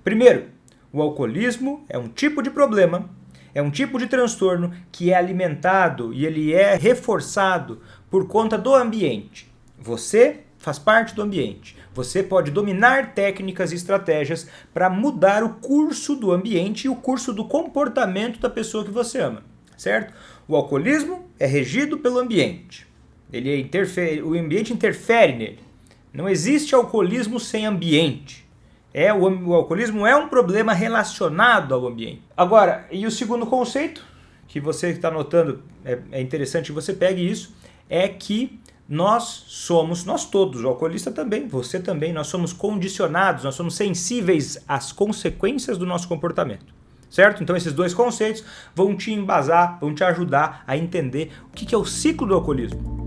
Primeiro, o alcoolismo é um tipo de problema, é um tipo de transtorno que é alimentado e ele é reforçado por conta do ambiente. Você faz parte do ambiente. Você pode dominar técnicas e estratégias para mudar o curso do ambiente e o curso do comportamento da pessoa que você ama, certo? O alcoolismo é regido pelo ambiente. O ambiente interfere nele. Não existe alcoolismo sem ambiente. O alcoolismo é um problema relacionado ao ambiente. Agora, e o segundo conceito, que você está notando, é interessante que você pegue isso, é que nós todos, o alcoolista também, você também, nós somos condicionados, nós somos sensíveis às consequências do nosso comportamento, certo? Então esses dois conceitos vão te embasar, vão te ajudar a entender o que é o ciclo do alcoolismo.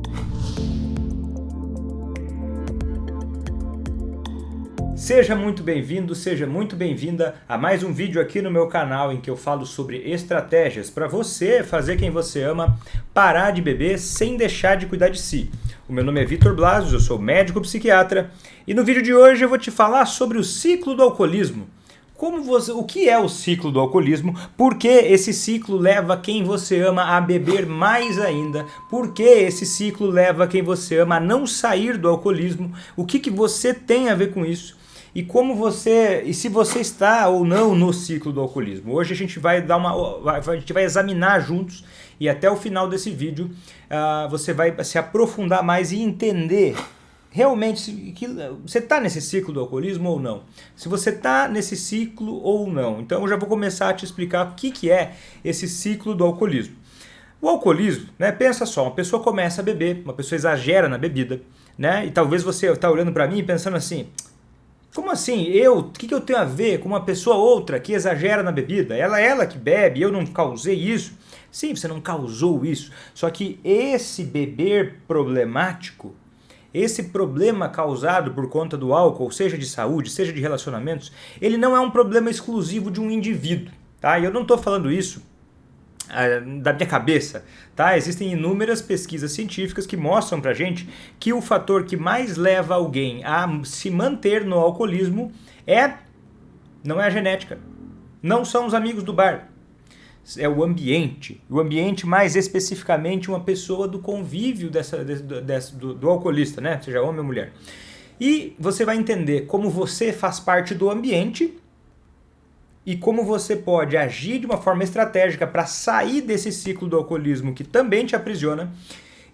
Seja muito bem-vindo, seja muito bem-vinda a mais um vídeo aqui no meu canal em que eu falo sobre estratégias para você fazer quem você ama parar de beber sem deixar de cuidar de si. O meu nome é Vitor Blasius, eu sou médico psiquiatra e no vídeo de hoje eu vou te falar sobre o ciclo do alcoolismo. O que é o ciclo do alcoolismo? Por que esse ciclo leva quem você ama a beber mais ainda? Por que esse ciclo leva quem você ama a não sair do alcoolismo? O que você tem a ver com isso? E se você está ou não no ciclo do alcoolismo. Hoje a gente vai examinar juntos e até o final desse vídeo você vai se aprofundar mais e entender realmente que você está nesse ciclo do alcoolismo ou não. Se você está nesse ciclo ou não. Então eu já vou começar a te explicar o que é esse ciclo do alcoolismo. O alcoolismo, né, pensa só, uma pessoa começa a beber, uma pessoa exagera na bebida, né, e talvez você está olhando para mim e pensando assim, como assim? O que eu tenho a ver com uma pessoa outra que exagera na bebida? Ela que bebe, eu não causei isso. Sim, você não causou isso. Só que esse beber problemático, esse problema causado por conta do álcool, seja de saúde, seja de relacionamentos, ele não é um problema exclusivo de um indivíduo. Tá? E eu não estou falando isso da minha cabeça, tá? Existem inúmeras pesquisas científicas que mostram pra gente que o fator que mais leva alguém a se manter no alcoolismo não é a genética, não são os amigos do bar, é o ambiente. O ambiente, mais especificamente, uma pessoa do convívio do alcoolista, né? Seja homem ou mulher. E você vai entender como você faz parte do ambiente e como você pode agir de uma forma estratégica para sair desse ciclo do alcoolismo que também te aprisiona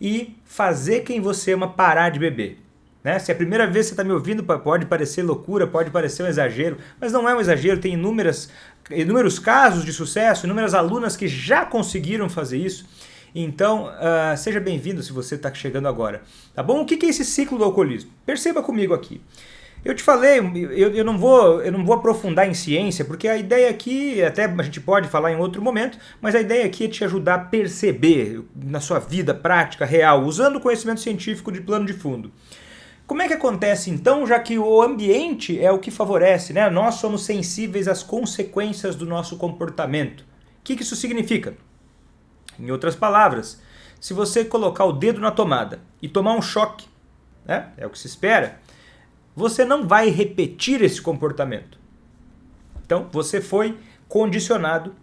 e fazer quem você ama parar de beber. Né? Se é a primeira vez que você está me ouvindo, pode parecer loucura, pode parecer um exagero, mas não é um exagero, tem inúmeros casos de sucesso, inúmeras alunas que já conseguiram fazer isso. Então, seja bem-vindo se você está chegando agora. Tá bom? O que é esse ciclo do alcoolismo? Perceba comigo aqui. Eu te falei, eu não vou aprofundar em ciência, porque a ideia aqui, até a gente pode falar em outro momento, mas a ideia aqui é te ajudar a perceber na sua vida prática, real, usando o conhecimento científico de plano de fundo. Como é que acontece então, já que o ambiente é o que favorece, né? Nós somos sensíveis às consequências do nosso comportamento. O que isso significa? Em outras palavras, se você colocar o dedo na tomada e tomar um choque, né? É o que se espera, você não vai repetir esse comportamento. Então, você foi condicionado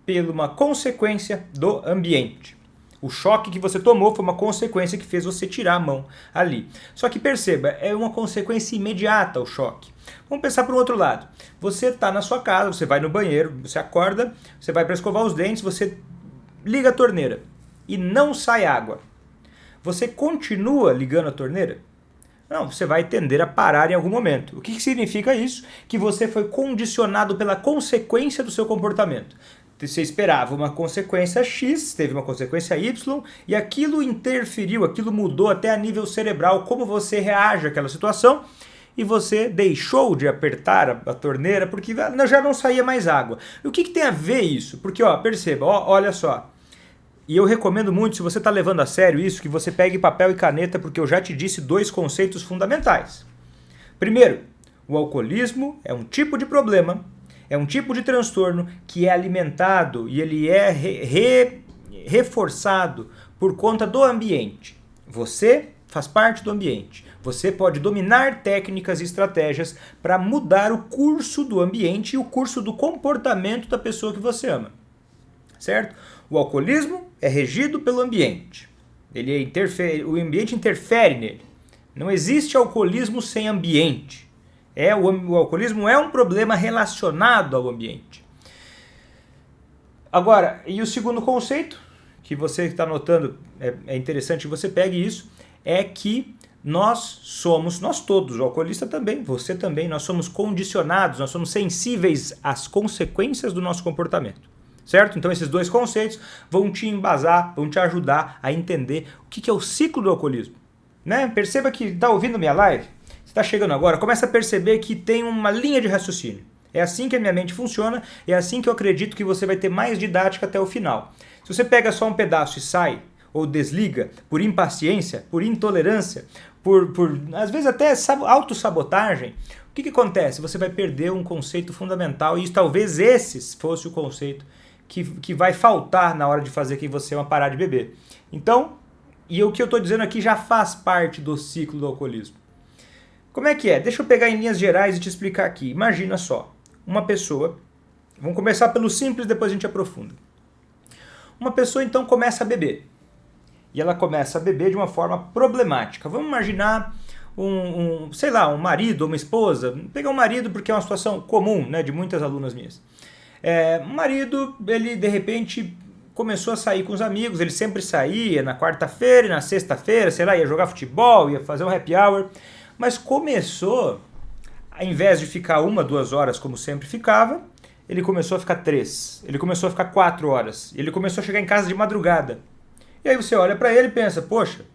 por uma consequência do ambiente. O choque que você tomou foi uma consequência que fez você tirar a mão ali. Só que perceba, é uma consequência imediata o choque. Vamos pensar para o outro lado. Você está na sua casa, você vai no banheiro, você acorda, você vai para escovar os dentes, você liga a torneira e não sai água. Você continua ligando a torneira? Não, você vai tender a parar em algum momento. O que significa isso? Que você foi condicionado pela consequência do seu comportamento. Você esperava uma consequência X, teve uma consequência Y, e aquilo interferiu, aquilo mudou até a nível cerebral, como você reage àquela situação, e você deixou de apertar a torneira porque já não saía mais água. E o que tem a ver isso? Porque, perceba, olha só. E eu recomendo muito, se você está levando a sério isso, que você pegue papel e caneta, porque eu já te disse dois conceitos fundamentais. Primeiro, o alcoolismo é um tipo de problema, é um tipo de transtorno que é alimentado e ele é reforçado por conta do ambiente. Você faz parte do ambiente. Você pode dominar técnicas e estratégias para mudar o curso do ambiente e o curso do comportamento da pessoa que você ama. Certo? O alcoolismo é regido pelo ambiente. O ambiente interfere nele. Não existe alcoolismo sem ambiente. O alcoolismo é um problema relacionado ao ambiente. Agora, e o segundo conceito, que você está anotando, é interessante que você pegue isso, é que nós todos, o alcoolista também, você também, nós somos condicionados, nós somos sensíveis às consequências do nosso comportamento. Certo? Então esses dois conceitos vão te embasar, vão te ajudar a entender o que é o ciclo do alcoolismo. Né? Perceba que está ouvindo minha live, você está chegando agora, começa a perceber que tem uma linha de raciocínio. É assim que a minha mente funciona, é assim que eu acredito que você vai ter mais didática até o final. Se você pega só um pedaço e sai, ou desliga, por impaciência, por intolerância, por às vezes até autossabotagem, o que acontece? Você vai perder um conceito fundamental e talvez esse fosse o conceito que vai faltar na hora de fazer quem você ama parar de beber. Então, e o que eu estou dizendo aqui já faz parte do ciclo do alcoolismo. Como é que é? Deixa eu pegar em linhas gerais e te explicar aqui. Imagina só, uma pessoa, vamos começar pelo simples, depois a gente aprofunda. Uma pessoa então começa a beber. E ela começa a beber de uma forma problemática. Vamos imaginar um marido ou uma esposa. Pegar um marido porque é uma situação comum, né, de muitas alunas minhas. O marido, ele de repente começou a sair com os amigos, ele sempre saía na quarta-feira e na sexta-feira, ia jogar futebol, ia fazer um happy hour, mas começou, ao invés de ficar 1, 2 horas como sempre ficava, ele começou a ficar 3, ele começou a ficar 4 horas, ele começou a chegar em casa de madrugada. E aí você olha para ele e pensa, poxa,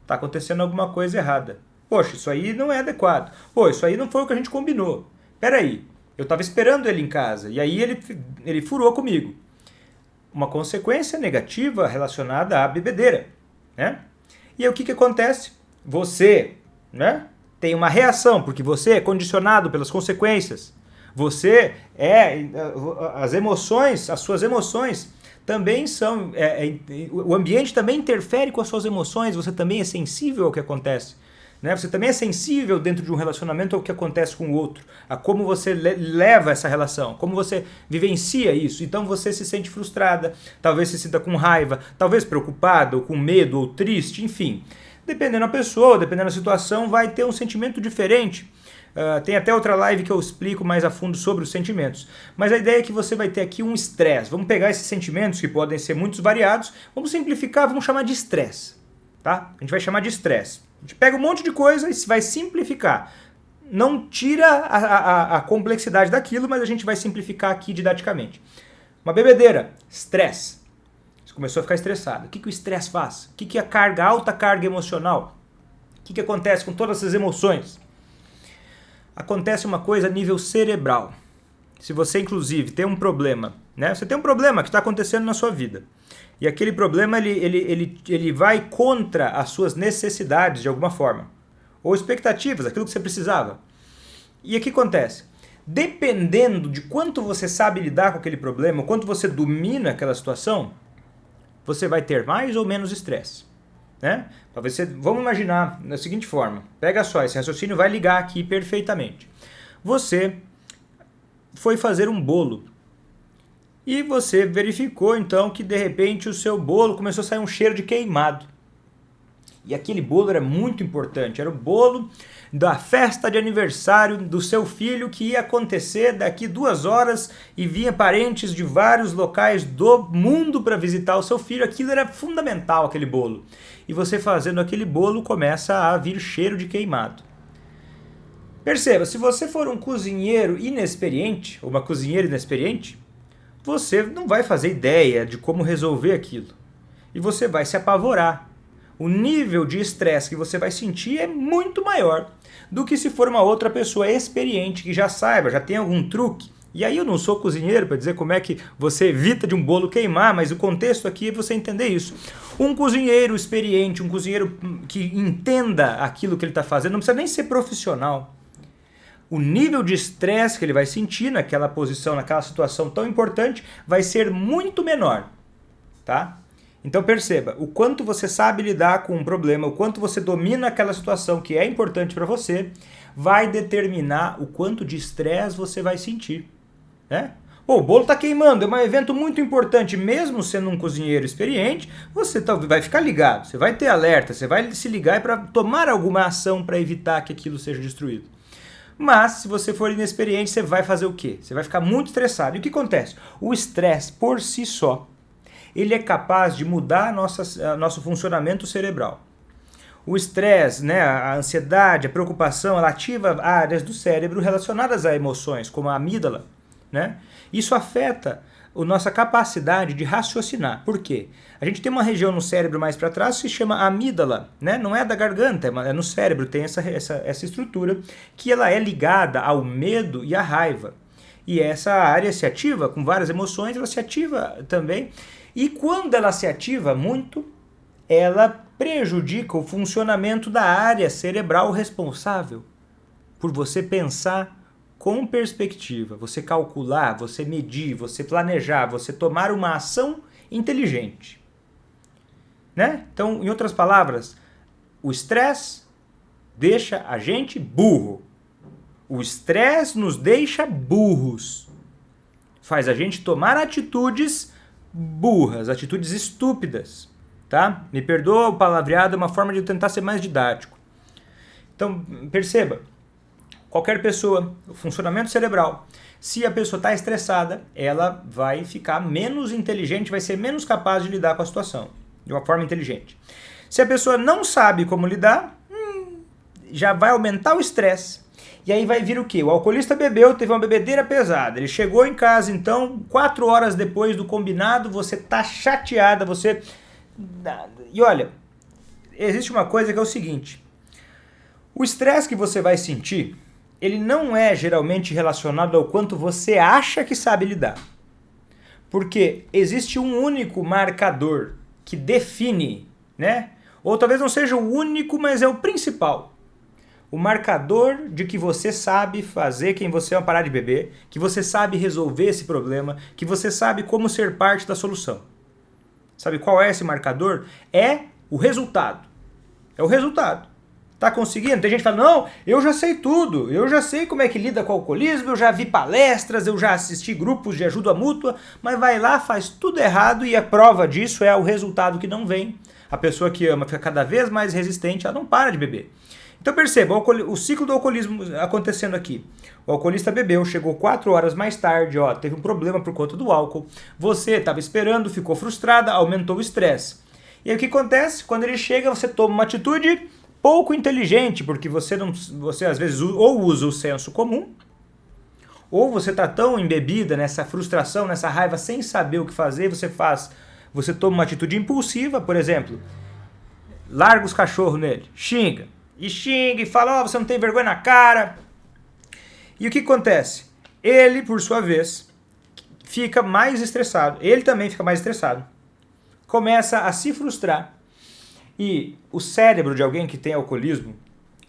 tá acontecendo alguma coisa errada. Poxa, isso aí não é adequado. Pô, isso aí não foi o que a gente combinou. Peraí, eu estava esperando ele em casa e aí ele furou comigo. Uma consequência negativa relacionada à bebedeira, né? E aí o que acontece? Você, né, tem uma reação, porque você é condicionado pelas consequências. Você as suas emoções também são, o ambiente também interfere com as suas emoções, você também é sensível ao que acontece. Né? Você também é sensível dentro de um relacionamento ao que acontece com o outro, a como você leva essa relação, como você vivencia isso. Então você se sente frustrada, talvez se sinta com raiva, talvez preocupada, ou com medo, ou triste, enfim. Dependendo da pessoa, dependendo da situação, vai ter um sentimento diferente. Tem até outra live que eu explico mais a fundo sobre os sentimentos. Mas a ideia é que você vai ter aqui um estresse. Vamos pegar esses sentimentos, que podem ser muito variados, vamos simplificar, vamos chamar de estresse. Tá? A gente vai chamar de estresse. A gente pega um monte de coisa e vai simplificar. Não tira a complexidade daquilo, mas a gente vai simplificar aqui didaticamente. Uma bebedeira, estresse. Você começou a ficar estressado. O que o estresse faz? O que é a alta carga emocional? O que acontece com todas essas emoções? Acontece uma coisa a nível cerebral. Se você, inclusive, tem um problema, né? Você tem um problema que está acontecendo na sua vida. E aquele problema, ele vai contra as suas necessidades, de alguma forma. Ou expectativas, aquilo que você precisava. E o que acontece? Dependendo de quanto você sabe lidar com aquele problema, quanto você domina aquela situação, você vai ter mais ou menos estresse. Né? Vamos imaginar da seguinte forma. Pega só, esse raciocínio vai ligar aqui perfeitamente. Você foi fazer um bolo. E você verificou então que de repente o seu bolo começou a sair um cheiro de queimado. E aquele bolo era muito importante, era o bolo da festa de aniversário do seu filho que ia acontecer daqui 2 horas e vinha parentes de vários locais do mundo para visitar o seu filho. Aquilo era fundamental, aquele bolo. E você fazendo aquele bolo começa a vir cheiro de queimado. Perceba, se você for um cozinheiro inexperiente, ou uma cozinheira inexperiente, você não vai fazer ideia de como resolver aquilo. E você vai se apavorar. O nível de estresse que você vai sentir é muito maior do que se for uma outra pessoa experiente, que já saiba, já tem algum truque. E aí eu não sou cozinheiro para dizer como é que você evita de um bolo queimar, mas o contexto aqui é você entender isso. Um cozinheiro experiente, um cozinheiro que entenda aquilo que ele está fazendo, não precisa nem ser profissional. O nível de estresse que ele vai sentir naquela posição, naquela situação tão importante, vai ser muito menor, tá? Então perceba, o quanto você sabe lidar com um problema, o quanto você domina aquela situação que é importante para você, vai determinar o quanto de estresse você vai sentir, né? Pô, o bolo está queimando, é um evento muito importante, mesmo sendo um cozinheiro experiente, você vai ficar ligado, você vai ter alerta, você vai se ligar para tomar alguma ação para evitar que aquilo seja destruído. Mas, se você for inexperiente, você vai fazer o quê? Você vai ficar muito estressado. E o que acontece? O estresse, por si só, ele é capaz de mudar nosso funcionamento cerebral. O estresse, né, a ansiedade, a preocupação, ela ativa áreas do cérebro relacionadas a emoções, como a amígdala, né? Isso afeta a nossa capacidade de raciocinar. Por quê? A gente tem uma região no cérebro mais para trás que se chama amígdala, né? Não é da garganta, é no cérebro, tem essa estrutura que ela é ligada ao medo e à raiva. E essa área se ativa com várias emoções, ela se ativa também. E quando ela se ativa muito, ela prejudica o funcionamento da área cerebral responsável por você pensar com perspectiva, você calcular, você medir, você planejar, você tomar uma ação inteligente, né? Então, em outras palavras, o estresse deixa a gente burro. O estresse nos deixa burros. Faz a gente tomar atitudes burras, atitudes estúpidas, tá? Me perdoa o palavreado, é uma forma de eu tentar ser mais didático. Então, perceba, qualquer pessoa, o funcionamento cerebral, se a pessoa está estressada, ela vai ficar menos inteligente, vai ser menos capaz de lidar com a situação, de uma forma inteligente. Se a pessoa não sabe como lidar, já vai aumentar o estresse. E aí vai vir o quê? O alcoolista bebeu, teve uma bebedeira pesada. Ele chegou em casa, então, 4 horas depois do combinado, você tá chateada, você... E olha, existe uma coisa que é o seguinte. O estresse que você vai sentir, ele não é geralmente relacionado ao quanto você acha que sabe lidar. Porque existe um único marcador que define, né? Ou talvez não seja o único, mas é o principal. O marcador de que você sabe fazer quem você é parar de beber, que você sabe resolver esse problema, que você sabe como ser parte da solução. Sabe qual é esse marcador? É o resultado. É o resultado. Tá conseguindo? Tem gente que fala, não, eu já sei tudo, eu já sei como é que lida com o alcoolismo, eu já vi palestras, eu já assisti grupos de ajuda mútua, mas vai lá, faz tudo errado e a prova disso é o resultado que não vem. A pessoa que ama fica cada vez mais resistente, ela não para de beber. Então perceba, o ciclo do alcoolismo acontecendo aqui. O alcoolista bebeu, chegou 4 horas mais tarde, ó, teve um problema por conta do álcool. Você estava esperando, ficou frustrada, aumentou o estresse. E aí o que acontece? Quando ele chega, você toma uma atitude pouco inteligente, porque você às vezes ou usa o senso comum, ou você está tão embebida nessa frustração, nessa raiva, sem saber o que fazer, você toma uma atitude impulsiva, por exemplo, larga os cachorros nele, xinga e fala, você não tem vergonha na cara. E o que acontece? Ele, por sua vez, fica mais estressado, ele também fica mais estressado, começa a se frustrar. E o cérebro de alguém que tem alcoolismo,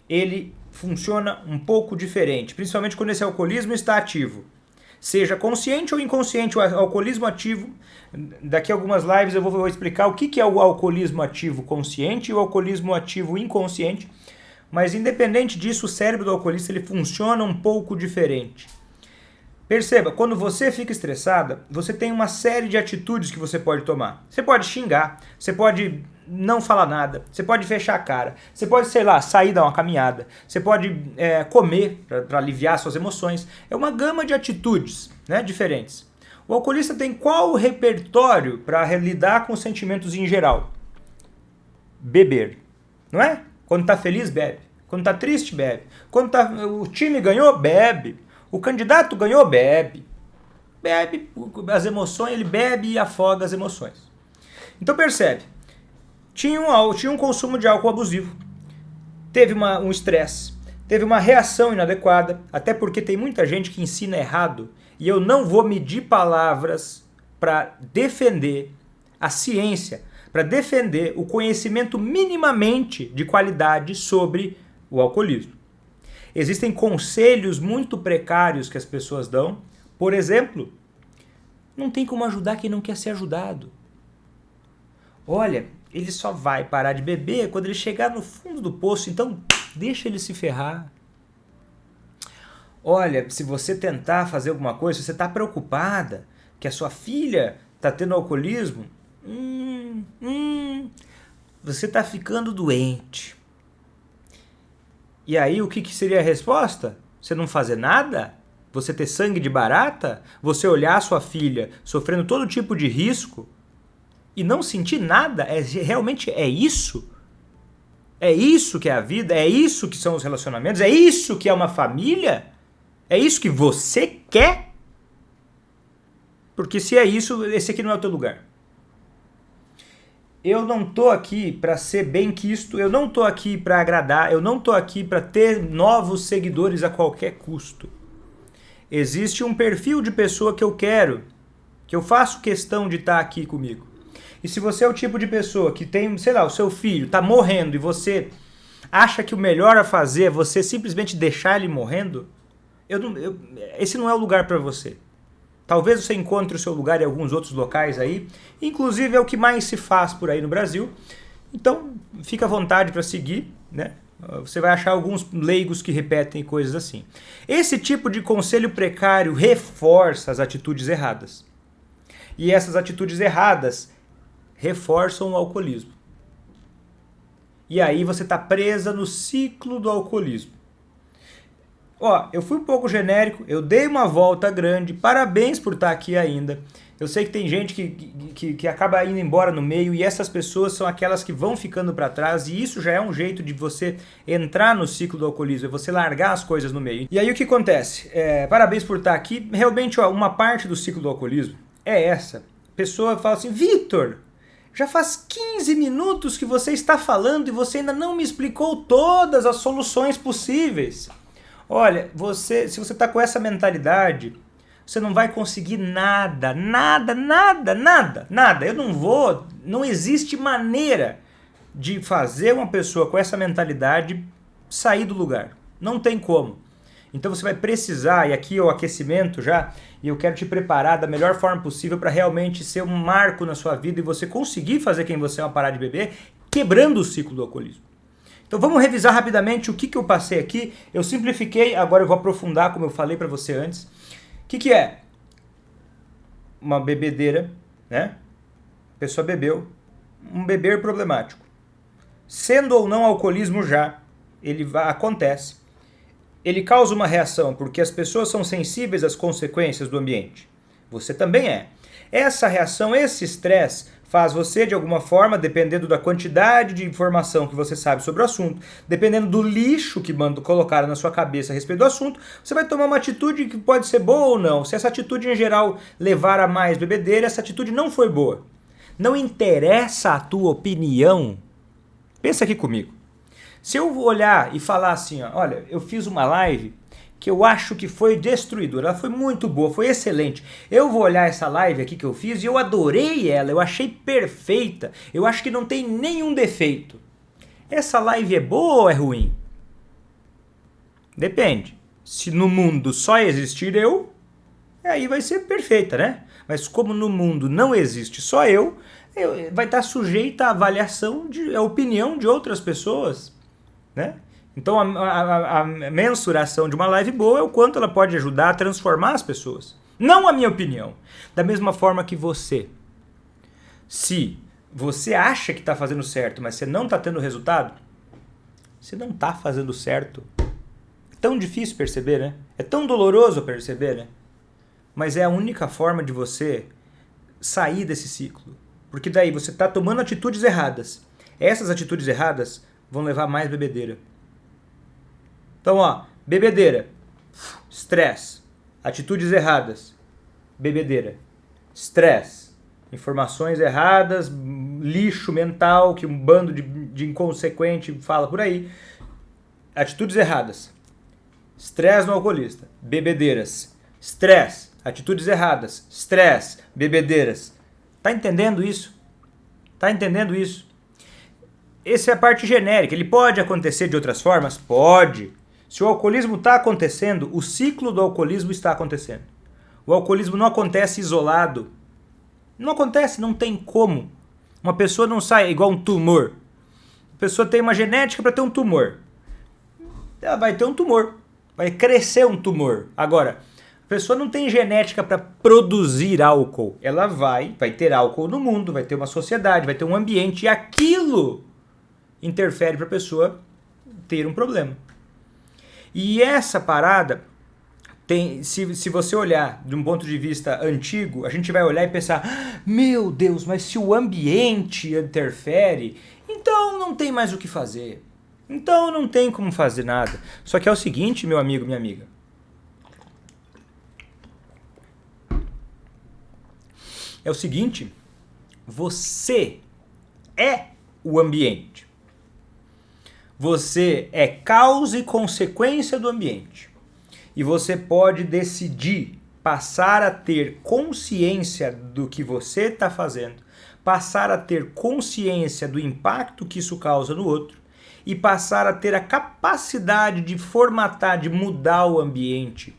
ele funciona um pouco diferente, principalmente quando esse alcoolismo está ativo. Seja consciente ou inconsciente, o alcoolismo ativo, daqui a algumas lives eu vou explicar o que é o alcoolismo ativo consciente e o alcoolismo ativo inconsciente, mas independente disso, o cérebro do alcoolista ele funciona um pouco diferente. Perceba, quando você fica estressada, você tem uma série de atitudes que você pode tomar. Você pode xingar, você pode não falar nada, você pode fechar a cara, você pode, sei lá, sair dar uma caminhada, você pode comer para aliviar suas emoções. É uma gama de atitudes, né, diferentes. O alcoolista tem qual repertório para lidar com os sentimentos em geral? Beber, não é? Quando está feliz, bebe. Quando está triste, bebe. Quando o time ganhou, bebe. O candidato ganhou, bebe. Bebe as emoções, ele bebe e afoga as emoções. Então percebe, tinha um consumo de álcool abusivo, teve um estresse, teve uma reação inadequada, até porque tem muita gente que ensina errado, e eu não vou medir palavras para defender a ciência, para defender o conhecimento minimamente de qualidade sobre o alcoolismo. Existem conselhos muito precários que as pessoas dão. Por exemplo, não tem como ajudar quem não quer ser ajudado. Olha, ele só vai parar de beber quando ele chegar no fundo do poço, então deixa ele se ferrar. Olha, se você tentar fazer alguma coisa, se você está preocupada que a sua filha está tendo alcoolismo, você está ficando doente. E aí o que seria a resposta? Você não fazer nada? Você ter sangue de barata? Você olhar a sua filha sofrendo todo tipo de risco e não sentir nada? Realmente é isso? É isso que é a vida? É isso que são os relacionamentos? É isso que é uma família? É isso que você quer? Porque se é isso, esse aqui não é o teu lugar. Eu não tô aqui para ser benquisto, eu não tô aqui para agradar, eu não tô aqui para ter novos seguidores a qualquer custo. Existe um perfil de pessoa que eu quero, que eu faço questão de estar aqui comigo. E se você é o tipo de pessoa que tem, sei lá, o seu filho tá morrendo e você acha que o melhor a fazer é você simplesmente deixar ele morrendo, esse não é o lugar para você. Talvez você encontre o seu lugar em alguns outros locais aí, inclusive é o que mais se faz por aí no Brasil. Então, fica à vontade para seguir, né? Você vai achar alguns leigos que repetem coisas assim. Esse tipo de conselho precário reforça as atitudes erradas. E essas atitudes erradas reforçam o alcoolismo. E aí você está presa no ciclo do alcoolismo. Ó, eu fui um pouco genérico, eu dei uma volta grande, parabéns por estar aqui ainda. Eu sei que tem gente que acaba indo embora no meio e essas pessoas são aquelas que vão ficando para trás e isso já é um jeito de você entrar no ciclo do alcoolismo, é você largar as coisas no meio. E aí o que acontece? Parabéns por estar aqui. Realmente, ó, uma parte do ciclo do alcoolismo é essa. A pessoa fala assim, Vitor, já faz 15 minutos que você está falando e você ainda não me explicou todas as soluções possíveis. Olha, se você está com essa mentalidade, você não vai conseguir nada. Não existe maneira de fazer uma pessoa com essa mentalidade sair do lugar. Não tem como. Então você vai precisar, e aqui é o aquecimento já, e eu quero te preparar da melhor forma possível para realmente ser um marco na sua vida e você conseguir fazer quem você é uma parar de beber, quebrando o ciclo do alcoolismo. Então vamos revisar rapidamente o que eu passei aqui. Eu simplifiquei, agora eu vou aprofundar como eu falei para você antes. O que é? Uma bebedeira, né? A pessoa bebeu, um beber problemático. Sendo ou não alcoolismo já, acontece. Ele causa uma reação porque as pessoas são sensíveis às consequências do ambiente. Você também é. Essa reação, esse estresse, faz você, de alguma forma, dependendo da quantidade de informação que você sabe sobre o assunto, dependendo do lixo que colocaram na sua cabeça a respeito do assunto, você vai tomar uma atitude que pode ser boa ou não. Se essa atitude, em geral, levar a mais bebedeira, essa atitude não foi boa. Não interessa a tua opinião. Pensa aqui comigo. Se eu olhar e falar assim, ó, olha, eu fiz uma live que eu acho que foi destruidora, ela foi muito boa, foi excelente. Eu vou olhar essa live aqui que eu fiz e eu adorei ela, eu achei perfeita, eu acho que não tem nenhum defeito. Essa live é boa ou é ruim? Depende. Se no mundo só existir eu, aí vai ser perfeita, né? Mas como no mundo não existe só eu vai estar sujeita à avaliação, à opinião de outras pessoas, né? Então a mensuração de uma live boa é o quanto ela pode ajudar a transformar as pessoas. Não a minha opinião. Da mesma forma que você. Se você acha que está fazendo certo, mas você não está tendo resultado, você não está fazendo certo. É tão difícil perceber, né? É tão doloroso perceber, né? Mas é a única forma de você sair desse ciclo. Porque daí você está tomando atitudes erradas. Essas atitudes erradas vão levar a mais bebedeira. Então, ó, bebedeira, estresse, atitudes erradas, bebedeira, estresse, informações erradas, lixo mental que um bando de inconsequente fala por aí, atitudes erradas, estresse no alcoolista, bebedeiras, estresse, atitudes erradas, estresse, bebedeiras. Tá entendendo isso? Tá entendendo isso? Essa é a parte genérica. Ele pode acontecer de outras formas? Pode. Se o alcoolismo está acontecendo, o ciclo do alcoolismo está acontecendo. O alcoolismo não acontece isolado. Não acontece, não tem como. Uma pessoa não sai igual um tumor. A pessoa tem uma genética para ter um tumor. Ela vai ter um tumor. Vai crescer um tumor. Agora, a pessoa não tem genética para produzir álcool. Ela vai ter álcool no mundo, vai ter uma sociedade, vai ter um ambiente. E aquilo interfere para a pessoa ter um problema. E essa parada, se você olhar de um ponto de vista antigo, a gente vai olhar e pensar, meu Deus, mas se o ambiente interfere, então não tem mais o que fazer. Então não tem como fazer nada. Só que é o seguinte, meu amigo, minha amiga. É o seguinte, você é o ambiente. Você é causa e consequência do ambiente. E você pode decidir passar a ter consciência do que você está fazendo, passar a ter consciência do impacto que isso causa no outro e passar a ter a capacidade de formatar, de mudar o ambiente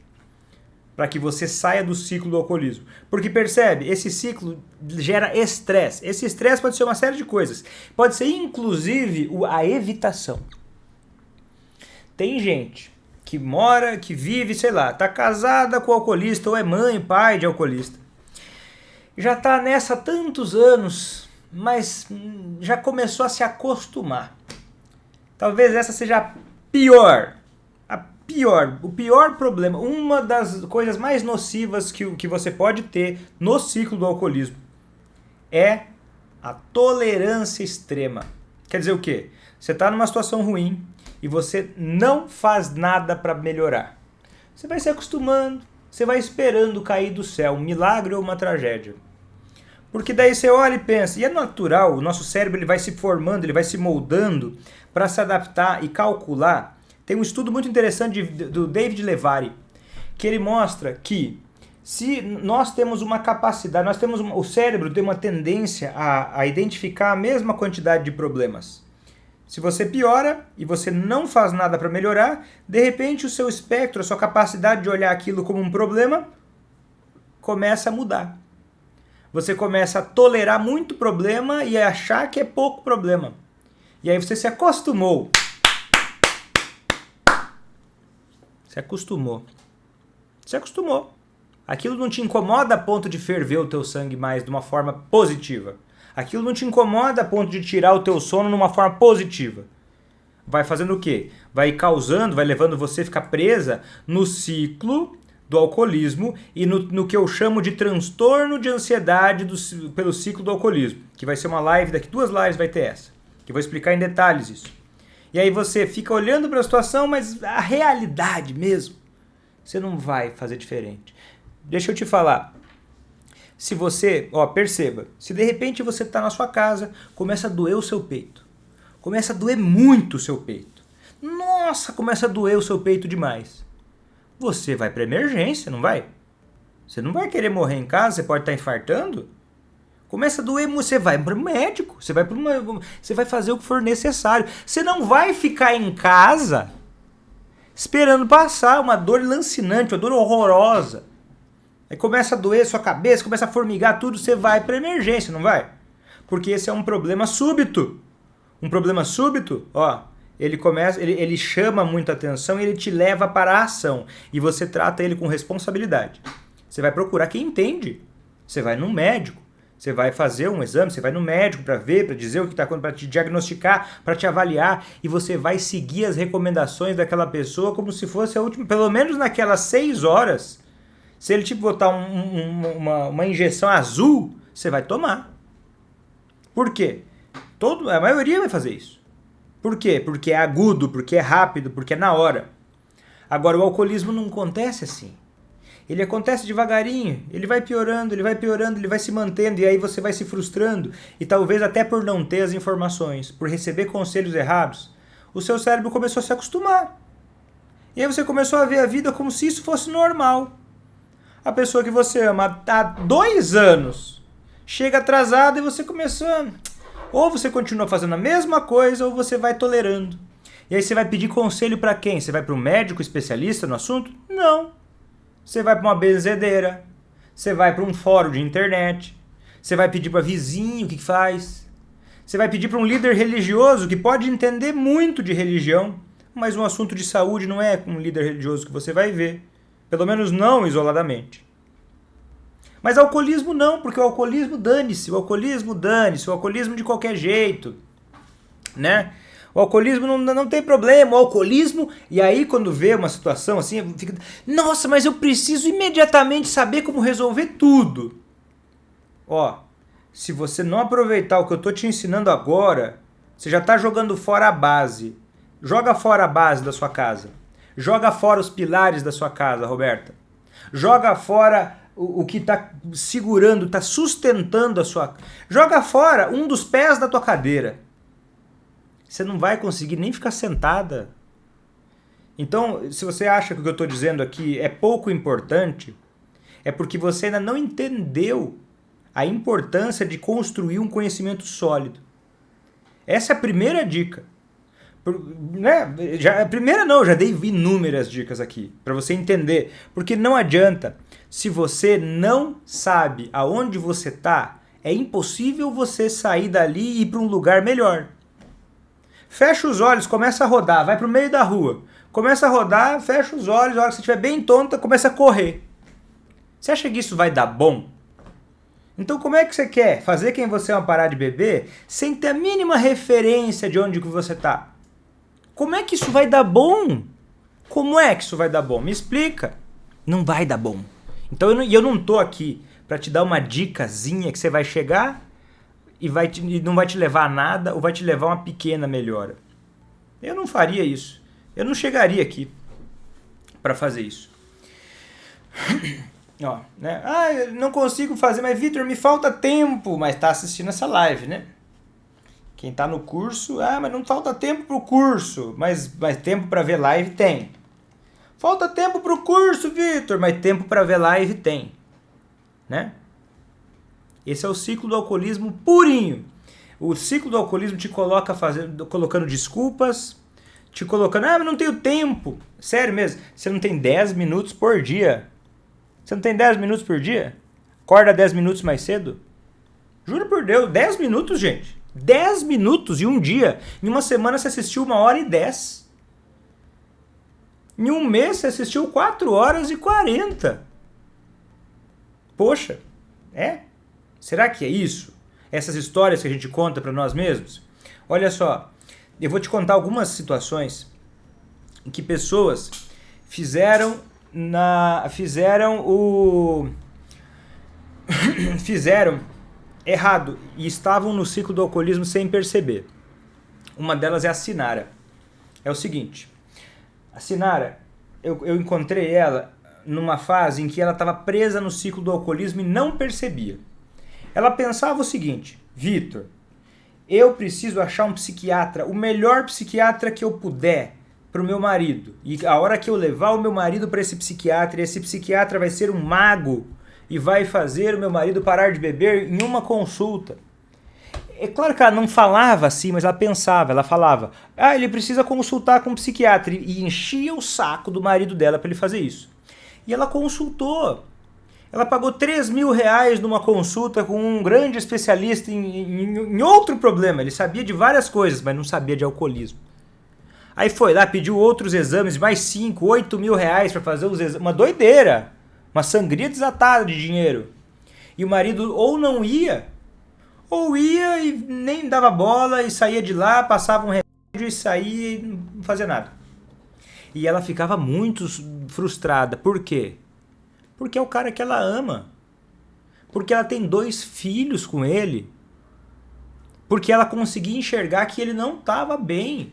para que você saia do ciclo do alcoolismo. Porque percebe, esse ciclo gera estresse. Esse estresse pode ser uma série de coisas. Pode ser inclusive a evitação. Tem gente que mora, que vive, sei lá, tá casada com alcoolista ou é mãe, pai de alcoolista. Já tá nessa há tantos anos, mas já começou a se acostumar. Talvez essa seja a pior. O pior problema, uma das coisas mais nocivas que você pode ter no ciclo do alcoolismo é a tolerância extrema. Quer dizer o quê? Você está numa situação ruim e você não faz nada para melhorar. Você vai se acostumando, você vai esperando cair do céu, um milagre ou uma tragédia. Porque daí você olha e pensa, e é natural, o nosso cérebro ele vai se formando, ele vai se moldando para se adaptar e calcular. Tem um estudo muito interessante do David Levari, que ele mostra que se nós temos uma capacidade, o cérebro tem uma tendência a identificar a mesma quantidade de problemas. Se você piora e você não faz nada para melhorar, de repente o seu espectro, a sua capacidade de olhar aquilo como um problema, começa a mudar. Você começa a tolerar muito problema e a achar que é pouco problema. E aí você se acostumou. Se acostumou. Aquilo não te incomoda a ponto de ferver o teu sangue mais de uma forma positiva. Aquilo não te incomoda a ponto de tirar o teu sono de uma forma positiva. Vai fazendo o quê? Vai causando, vai levando você a ficar presa no ciclo do alcoolismo e no que eu chamo de transtorno de ansiedade pelo ciclo do alcoolismo. Que vai ser uma live, daqui 2 lives vai ter essa. Que eu vou explicar em detalhes isso. E aí você fica olhando para a situação, mas a realidade mesmo, você não vai fazer diferente. Deixa eu te falar. Se você, perceba, se de repente você está na sua casa, começa a doer o seu peito. Começa a doer muito o seu peito. Nossa, começa a doer o seu peito demais. Você vai para emergência, não vai? Você não vai querer morrer em casa, você pode estar infartando. Começa a doer, você vai para o médico, você vai fazer o que for necessário. Você não vai ficar em casa esperando passar uma dor lancinante, uma dor horrorosa. Aí começa a doer sua cabeça, começa a formigar tudo, você vai para emergência, não vai? Porque esse é um problema súbito. Um problema súbito, ele chama muita atenção e ele te leva para a ação. E você trata ele com responsabilidade. Você vai procurar quem entende. Você vai no médico. Você vai fazer um exame, você vai no médico para ver, para dizer o que está acontecendo, para te diagnosticar, para te avaliar, e você vai seguir as recomendações daquela pessoa como se fosse a última, pelo menos naquelas 6 horas. Se ele te botar uma injeção azul, você vai tomar. Por quê? A maioria vai fazer isso. Por quê? Porque é agudo, porque é rápido, porque é na hora. Agora, o alcoolismo não acontece assim. Ele acontece devagarinho, ele vai piorando, ele vai se mantendo, e aí você vai se frustrando, e talvez até por não ter as informações, por receber conselhos errados, o seu cérebro começou a se acostumar. E aí você começou a ver a vida como se isso fosse normal. A pessoa que você ama há 2 anos chega atrasada e você começou a... Ou você continua fazendo a mesma coisa, ou você vai tolerando. E aí você vai pedir conselho para quem? Você vai para um médico especialista no assunto? Não. Você vai para uma benzedeira, você vai para um fórum de internet, você vai pedir para vizinho o que faz, Você vai pedir para um líder religioso que pode entender muito de religião, mas um assunto de saúde não é com um líder religioso que você vai ver. Pelo menos não isoladamente. Mas alcoolismo não, porque o alcoolismo dane-se, o alcoolismo de qualquer jeito, né? O alcoolismo não tem problema, o alcoolismo, e aí quando vê uma situação assim, fica, nossa, mas eu preciso imediatamente saber como resolver tudo. Ó, se você não aproveitar o que eu tô te ensinando agora, você já tá jogando fora a base. Joga fora a base da sua casa. Joga fora os pilares da sua casa, Roberta. Joga fora o que está segurando, está sustentando a sua... Joga fora um dos pés da tua cadeira. Você não vai conseguir nem ficar sentada. Então, se você acha que o que eu estou dizendo aqui é pouco importante, é porque você ainda não entendeu a importância de construir um conhecimento sólido. Essa é a primeira dica. Né? Já dei inúmeras dicas aqui para você entender, porque não adianta, se você não sabe aonde você está, é impossível você sair dali e ir para um lugar melhor. Fecha os olhos, começa a rodar, vai para o meio da rua, começa a rodar, fecha os olhos, a hora que você estiver bem tonta, começa a correr. Você acha que isso vai dar bom? Então como é que você quer fazer quem você é parar de beber sem ter a mínima referência de onde que você está? Como é que isso vai dar bom? Como é que isso vai dar bom? Me explica. Não vai dar bom. Então eu não tô aqui para te dar uma dicasinha que você vai chegar e não vai te levar a nada ou vai te levar a uma pequena melhora. Eu não faria isso. Eu não chegaria aqui para fazer isso. Ó, né? Ah, eu não consigo fazer, mas Vitor, me falta tempo. Mas tá assistindo essa live, né? Quem tá no curso, mas não falta tempo pro curso, mas tempo para ver live tem. Falta tempo pro curso, Vitor, mas tempo para ver live tem, né? Esse é o ciclo do alcoolismo purinho. O ciclo do alcoolismo te coloca colocando desculpas, te colocando, mas não tenho tempo. Sério mesmo, você não tem 10 minutos por dia. Você não tem 10 minutos por dia? Acorda 10 minutos mais cedo? Juro por Deus, 10 minutos, gente. 10 minutos em um dia. Em uma semana você assistiu 1h10. Em um mês você assistiu 4h40. Poxa, Será que é isso? Essas histórias que a gente conta para nós mesmos? Olha só, eu vou te contar algumas situações em que pessoas fizeram errado e estavam no ciclo do alcoolismo sem perceber. Uma delas é a Sinara. É o seguinte, a Sinara, eu encontrei ela numa fase em que ela estava presa no ciclo do alcoolismo e não percebia. Ela pensava o seguinte, Vitor, eu preciso achar um psiquiatra, o melhor psiquiatra que eu puder para o meu marido. E a hora que eu levar o meu marido para esse psiquiatra vai ser um mago e vai fazer o meu marido parar de beber em uma consulta. É claro que ela não falava assim, mas ela pensava, ela falava, ele precisa consultar com um psiquiatra, e enchia o saco do marido dela para ele fazer isso. E ela consultou. Ela pagou R$3.000 numa consulta com um grande especialista em outro problema. Ele sabia de várias coisas, mas não sabia de alcoolismo. Aí foi lá, pediu outros exames, mais 5, R$8.000 para fazer os exames. Uma doideira. Uma sangria desatada de dinheiro. E o marido ou não ia, ou ia e nem dava bola, e saía de lá, passava um remédio e saía e não fazia nada. E ela ficava muito frustrada. Por quê? Porque é o cara que ela ama. Porque ela tem 2 filhos com ele. Porque ela conseguia enxergar que ele não estava bem.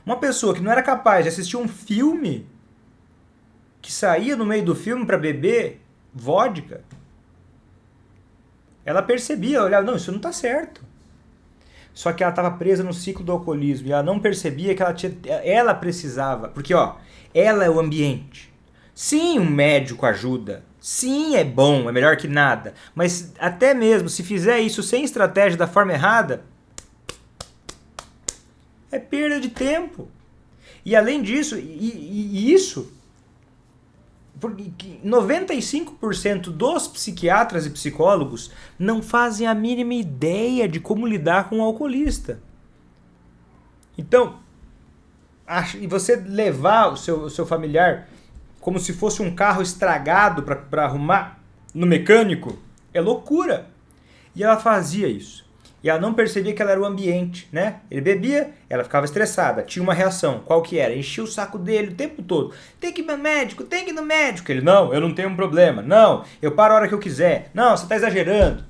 Uma pessoa que não era capaz de assistir um filme, que saía no meio do filme para beber vodka, ela percebia, olhava, não, isso não está certo. Só que ela estava presa no ciclo do alcoolismo e ela não percebia que ela precisava, porque ela é o ambiente. Sim, um médico ajuda. Sim, é bom, é melhor que nada. Mas até mesmo se fizer isso sem estratégia da forma errada, é perda de tempo. E além disso, Porque 95% dos psiquiatras e psicólogos não fazem a mínima ideia de como lidar com um alcoolista. Então, e você levar o seu familiar como se fosse um carro estragado para arrumar no mecânico, é loucura. E ela fazia isso. E ela não percebia que ela era o ambiente, né? Ele bebia, ela ficava estressada, tinha uma reação. Qual que era? Enchia o saco dele o tempo todo. Tem que ir no médico, tem que ir no médico. Ele, não, eu não tenho um problema. Não, eu paro a hora que eu quiser. Não, você está exagerando.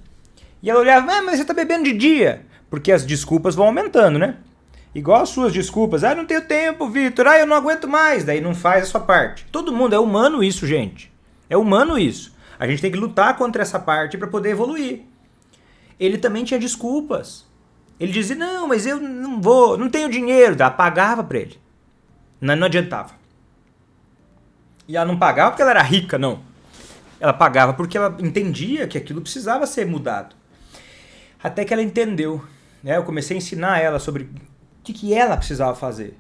E ela olhava, mas você está bebendo de dia. Porque as desculpas vão aumentando, né? Igual as suas desculpas. Ah, não tenho tempo, Vitor. Ah, eu não aguento mais. Daí não faz a sua parte. Todo mundo, é humano isso, gente. É humano isso. A gente tem que lutar contra essa parte para poder evoluir. Ele também tinha desculpas. Ele dizia, não, mas eu não vou, não tenho dinheiro. Pagava para ele. Não adiantava. E ela não pagava porque ela era rica, não. Ela pagava porque ela entendia que aquilo precisava ser mudado. Até que ela entendeu. Né? Eu comecei a ensinar ela sobre o que ela precisava fazer.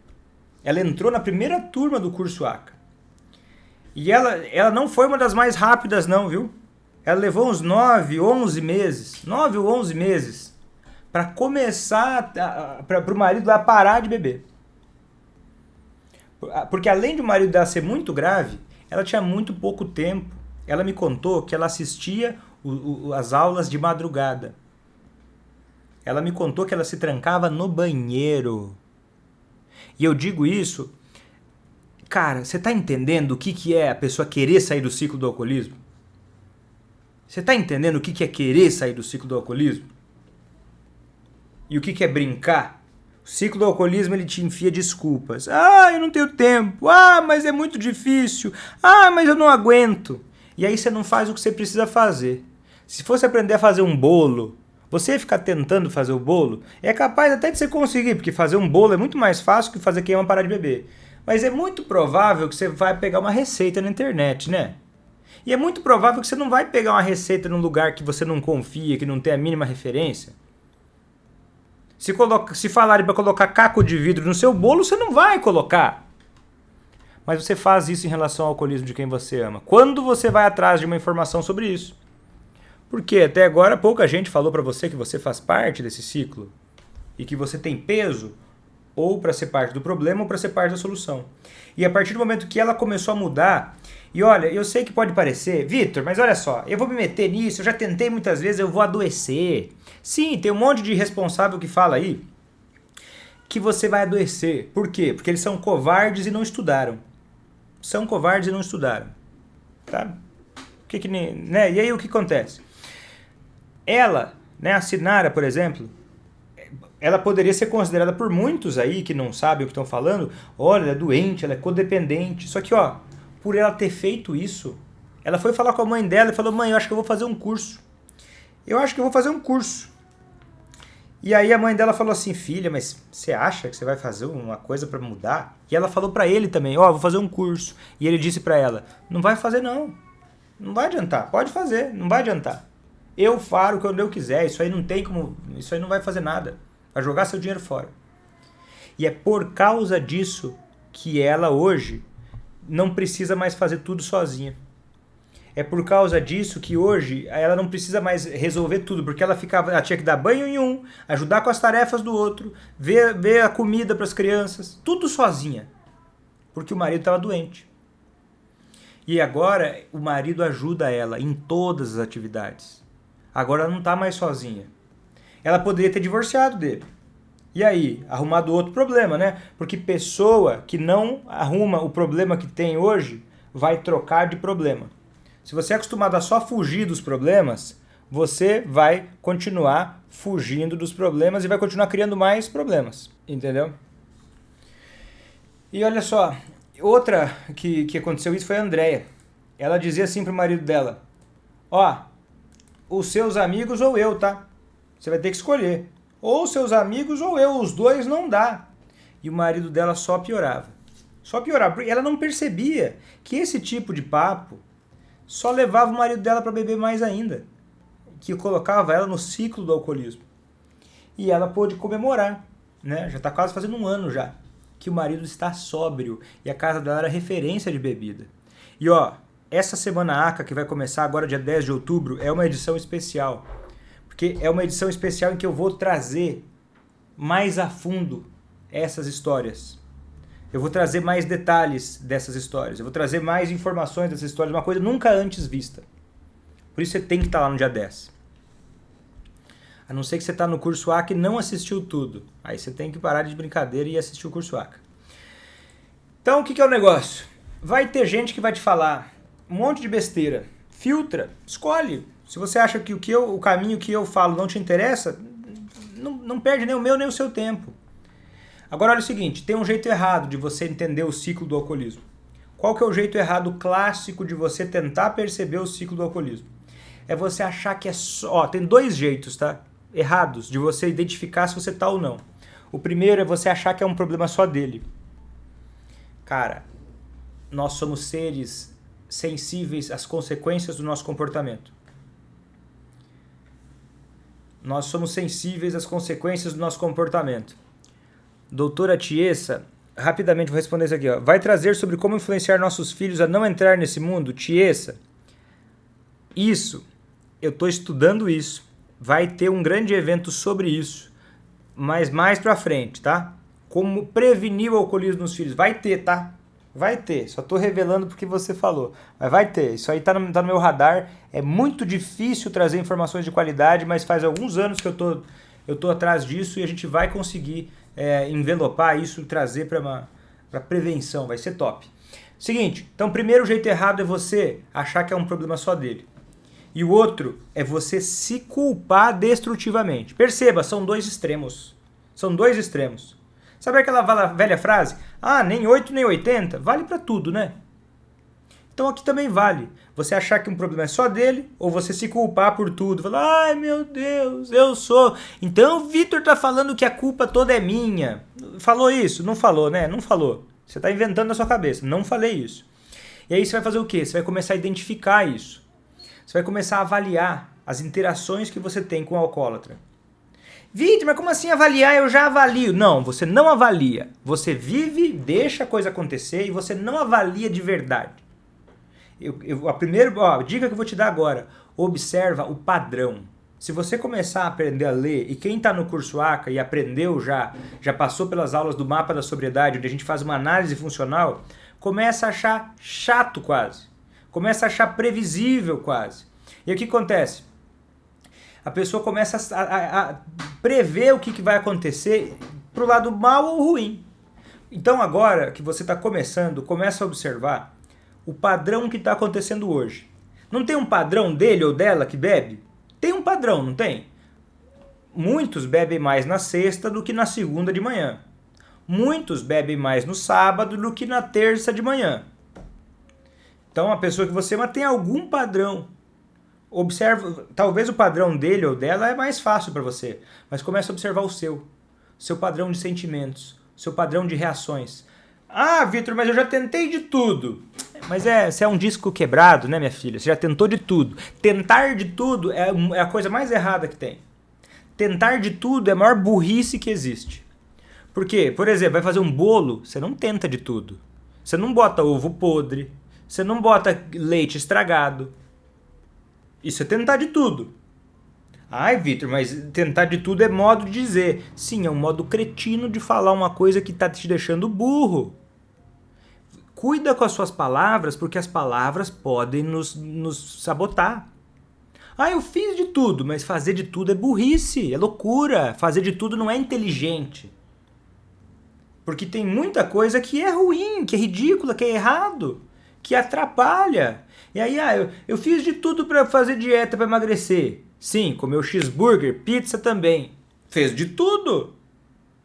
Ela entrou na primeira turma do curso ACA. E ela não foi uma das mais rápidas, não, viu? Ela levou uns 9 ou 11 meses para começar, para o marido dela parar de beber. Porque além de o marido dela ser muito grave, ela tinha muito pouco tempo. Ela me contou que ela assistia as aulas de madrugada. Ela me contou que ela se trancava no banheiro. E eu digo isso, cara, você tá entendendo o que é a pessoa querer sair do ciclo do alcoolismo? Você tá entendendo o que é querer sair do ciclo do alcoolismo? E o que é brincar? O ciclo do alcoolismo, ele te enfia desculpas. Ah, eu não tenho tempo. Ah, mas é muito difícil. Ah, mas eu não aguento. E aí você não faz o que você precisa fazer. Se fosse aprender a fazer um bolo, você ficar tentando fazer o bolo, é capaz até de você conseguir, porque fazer um bolo é muito mais fácil que fazer quem ama parar de beber. Mas é muito provável que você vai pegar uma receita na internet, né? E é muito provável que você não vai pegar uma receita num lugar que você não confia, que não tem a mínima referência. Se falarem para colocar caco de vidro no seu bolo, você não vai colocar. Mas você faz isso em relação ao alcoolismo de quem você ama. Quando você vai atrás de uma informação sobre isso? Porque até agora pouca gente falou para você que você faz parte desse ciclo e que você tem peso ou para ser parte do problema ou para ser parte da solução. E a partir do momento que ela começou a mudar, e olha, eu sei que pode parecer, Vitor, mas olha só, eu vou me meter nisso, eu já tentei muitas vezes, eu vou adoecer. Sim, tem um monte de responsável que fala aí que você vai adoecer. Por quê? Porque eles são covardes e não estudaram. São covardes e não estudaram. Tá? Né? E aí o que acontece? Ela, né, a Sinara, por exemplo, ela poderia ser considerada por muitos aí que não sabem o que estão falando, olha, ela é doente, ela é codependente. Só que, ó, por ela ter feito isso, ela foi falar com a mãe dela e falou, mãe, eu acho que eu vou fazer um curso. Eu acho que eu vou fazer um curso. E aí a mãe dela falou assim, filha, mas você acha que você vai fazer uma coisa para mudar? E ela falou para ele também, ó, vou fazer um curso. E ele disse para ela, não vai fazer não. Não vai adiantar, pode fazer, não vai adiantar. Eu faro quando eu quiser, isso aí não tem como, isso aí não vai fazer nada. Vai jogar seu dinheiro fora. E é por causa disso que ela hoje não precisa mais fazer tudo sozinha. É por causa disso que hoje ela não precisa mais resolver tudo, porque ela tinha que dar banho em um, ajudar com as tarefas do outro, ver a comida para as crianças, tudo sozinha. Porque o marido estava doente. E agora o marido ajuda ela em todas as atividades. Agora ela não está mais sozinha. Ela poderia ter divorciado dele. E aí, arrumado outro problema, né? Porque pessoa que não arruma o problema que tem hoje vai trocar de problema. Se você é acostumado a só fugir dos problemas, você vai continuar fugindo dos problemas e vai continuar criando mais problemas. Entendeu? E olha só, outra que aconteceu isso foi a Andréia. Ela dizia assim pro marido dela, ó, os seus amigos ou eu, tá? Você vai ter que escolher. Ou seus amigos ou eu, os dois não dá. E o marido dela só piorava. Só piorava. Ela não percebia que esse tipo de papo só levava o marido dela para beber mais ainda. Que colocava ela no ciclo do alcoolismo. E ela pôde comemorar, né? Já está quase fazendo um ano já, que o marido está sóbrio. E a casa dela era referência de bebida. E ó, essa Semana ACA que vai começar agora dia 10 de outubro é uma edição especial. Porque é uma edição especial em que eu vou trazer mais a fundo essas histórias. Eu vou trazer mais detalhes dessas histórias. Eu vou trazer mais informações dessas histórias. Uma coisa nunca antes vista. Por isso você tem que estar lá no dia 10. A não ser que você está no curso ACA e não assistiu tudo. Aí você tem que parar de brincadeira e assistir o curso ACA. Então o que é o negócio? Vai ter gente que vai te falar um monte de besteira. Filtra, escolhe. Se você acha que o caminho que eu falo não te interessa, não perde nem o meu nem o seu tempo. Agora olha o seguinte, tem um jeito errado de você entender o ciclo do alcoolismo. Qual que é o jeito errado clássico de você tentar perceber o ciclo do alcoolismo? É você achar que é só... Ó, tem dois jeitos, tá? Errados de você identificar se você tá ou não. O primeiro é você achar que é um problema só dele. Cara, nós somos seres sensíveis às consequências do nosso comportamento. Nós somos sensíveis às consequências do nosso comportamento. Doutora Tiesa, rapidamente vou responder isso aqui. Ó. Vai trazer sobre como influenciar nossos filhos a não entrar nesse mundo? Tiesa, isso, eu estou estudando isso. Vai ter um grande evento sobre isso, mas mais pra frente, tá? Como prevenir o alcoolismo nos filhos. Vai ter, tá? Vai ter. Só tô revelando porque você falou. Mas vai ter. Isso aí tá no meu radar. É muito difícil trazer informações de qualidade, mas faz alguns anos que eu tô atrás disso e a gente vai conseguir envelopar isso e trazer para prevenção. Vai ser top. Seguinte, então o primeiro jeito errado é você achar que é um problema só dele. E o outro é você se culpar destrutivamente. Perceba, são dois extremos. São dois extremos. Sabe aquela velha frase? Ah, nem 8 nem 80? Vale pra tudo, né? Então aqui também vale. Você achar que um problema é só dele, ou você se culpar por tudo. Falar, ai meu Deus, eu sou... Então o Vitor tá falando que a culpa toda é minha. Falou isso? Não falou, né? Não falou. Você tá inventando na sua cabeça. Não falei isso. E aí você vai fazer o quê? Você vai começar a identificar isso. Você vai começar a avaliar as interações que você tem com o alcoólatra. Vitor, mas como assim avaliar? Eu já avalio. Não, você não avalia. Você vive, deixa a coisa acontecer e você não avalia de verdade. A dica que eu vou te dar agora, observa o padrão. Se você começar a aprender a ler, e quem está no curso ACA e aprendeu já passou pelas aulas do mapa da sobriedade, onde a gente faz uma análise funcional, começa a achar chato quase. Começa a achar previsível quase. E o que acontece? A pessoa começa a prever o que vai acontecer pro lado mal ou ruim. Então agora que você está começando, começa a observar o padrão que está acontecendo hoje. Não tem um padrão dele ou dela que bebe? Tem um padrão, não tem? Muitos bebem mais na sexta do que na segunda de manhã. Muitos bebem mais no sábado do que na terça de manhã. Então a pessoa que você ama tem algum padrão. Observa, talvez o padrão dele ou dela é mais fácil para você, mas comece a observar o seu padrão de sentimentos, seu padrão de reações. Ah, Vitor, mas eu já tentei de tudo. Mas você é um disco quebrado, né, minha filha? Você já tentou de tudo. Tentar de tudo é a coisa mais errada que tem. Tentar de tudo é a maior burrice que existe. Por quê? Por exemplo, vai fazer um bolo, você não tenta de tudo. Você não bota ovo podre, você não bota leite estragado. Isso é tentar de tudo. Ai, Vitor, mas tentar de tudo é modo de dizer. Sim, é um modo cretino de falar uma coisa que está te deixando burro. Cuida com as suas palavras, porque as palavras podem nos sabotar. Ah, eu fiz de tudo, mas fazer de tudo é burrice, é loucura. Fazer de tudo não é inteligente. Porque tem muita coisa que é ruim, que é ridícula, que é errado, que atrapalha. E aí, eu fiz de tudo para fazer dieta, para emagrecer. Sim, comeu cheeseburger, pizza também. Fez de tudo.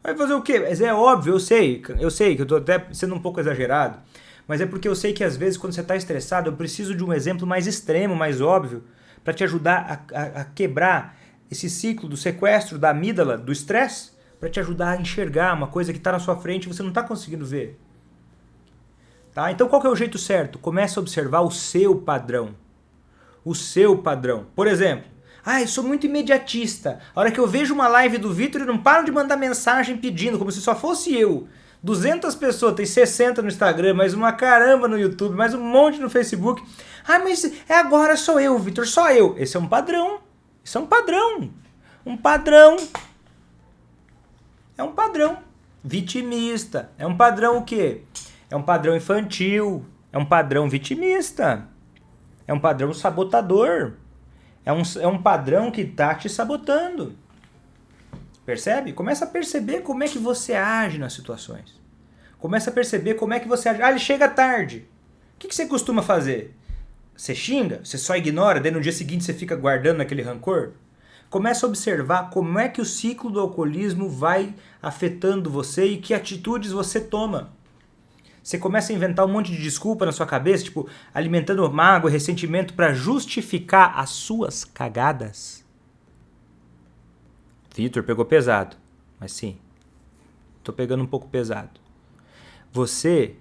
Vai fazer o quê? Mas é óbvio, eu sei que eu tô até sendo um pouco exagerado. Mas é porque eu sei que às vezes quando você está estressado, eu preciso de um exemplo mais extremo, mais óbvio, para te ajudar a quebrar esse ciclo do sequestro da amígdala, do estresse, para te ajudar a enxergar uma coisa que está na sua frente e você não está conseguindo ver. Tá? Então qual que é o jeito certo? Comece a observar o seu padrão. O seu padrão. Por exemplo, eu sou muito imediatista. A hora que eu vejo uma live do Vitor, eu não paro de mandar mensagem pedindo, como se só fosse eu. 200 pessoas, tem 60 no Instagram, mais uma caramba no YouTube, mais um monte no Facebook. Ah, mas agora sou eu, Vitor, só eu. Esse é um padrão. Isso é um padrão. Um padrão. É um padrão vitimista. É um padrão o quê? É um padrão infantil. É um padrão vitimista. É um padrão sabotador. É um padrão que tá te sabotando. Percebe? Começa a perceber como é que você age nas situações. Começa a perceber como é que você age. Ah, ele chega tarde. O que você costuma fazer? Você xinga? Você só ignora? Daí no dia seguinte você fica guardando aquele rancor? Começa a observar como é que o ciclo do alcoolismo vai afetando você e que atitudes você toma. Você começa a inventar um monte de desculpa na sua cabeça, tipo, alimentando mágoa e ressentimento para justificar as suas cagadas. Vitor, pegou pesado. Mas sim, tô pegando um pouco pesado. Você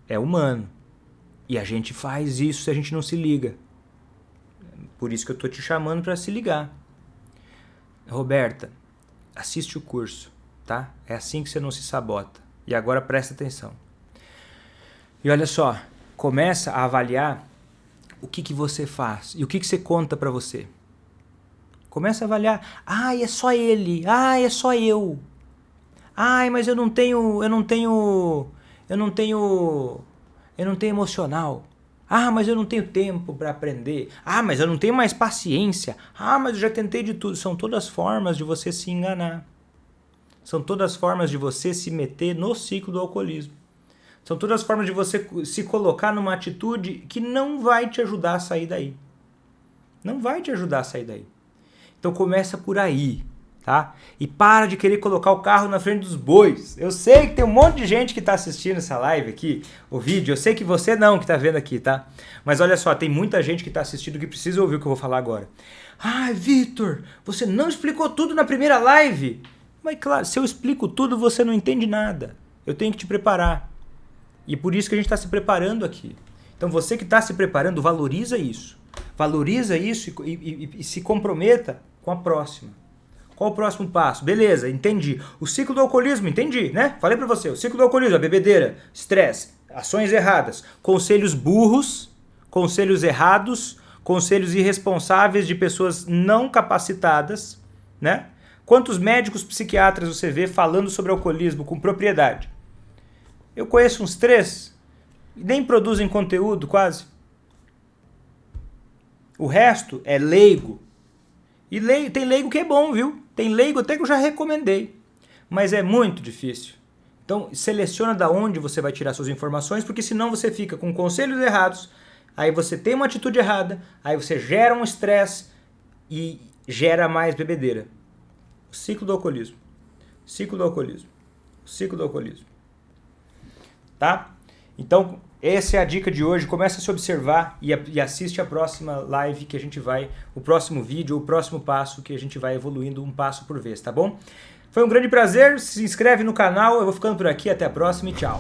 é humano. E a gente faz isso se a gente não se liga. Por isso que eu tô te chamando para se ligar. Roberta, assiste o curso, tá? É assim que você não se sabota. E agora presta atenção. E olha só, começa a avaliar o que você faz e o que você conta para você. Começa a avaliar. Ai, é só ele. Ai, é só eu. Ai, mas eu não tenho emocional. Ah, mas eu não tenho tempo para aprender. Ah, mas eu não tenho mais paciência. Ah, mas eu já tentei de tudo. São todas formas de você se enganar. São todas formas de você se meter no ciclo do alcoolismo. São todas formas de você se colocar numa atitude que não vai te ajudar a sair daí. Não vai te ajudar a sair daí. Então começa por aí, tá? E para de querer colocar o carro na frente dos bois. Eu sei que tem um monte de gente que está assistindo essa live aqui, o vídeo. Eu sei que você não que está vendo aqui, tá? Mas olha só, tem muita gente que está assistindo que precisa ouvir o que eu vou falar agora. Ah, Vitor, você não explicou tudo na primeira live. Mas claro, se eu explico tudo, você não entende nada. Eu tenho que te preparar. E por isso que a gente está se preparando aqui. Então você que está se preparando, valoriza isso. Valoriza isso e se comprometa com a próxima. Qual o próximo passo? Beleza, entendi. O ciclo do alcoolismo, entendi, né? Falei pra você, o ciclo do alcoolismo, a bebedeira, estresse, ações erradas, conselhos burros, conselhos errados, conselhos irresponsáveis de pessoas não capacitadas, né? Quantos médicos psiquiatras você vê falando sobre alcoolismo com propriedade? Eu conheço uns 3, e nem produzem conteúdo quase. O resto é leigo. E tem leigo que é bom, viu? Tem leigo até que eu já recomendei. Mas é muito difícil. Então, seleciona da onde você vai tirar suas informações, porque senão você fica com conselhos errados, aí você tem uma atitude errada, aí você gera um estresse e gera mais bebedeira. O ciclo do alcoolismo. Ciclo do alcoolismo. Ciclo do alcoolismo. Tá? Então, essa é a dica de hoje. Começa a se observar e assiste a próxima live que a gente vai, o próximo vídeo, o próximo passo que a gente vai evoluindo um passo por vez, tá bom? Foi um grande prazer, se inscreve no canal, eu vou ficando por aqui, até a próxima e tchau!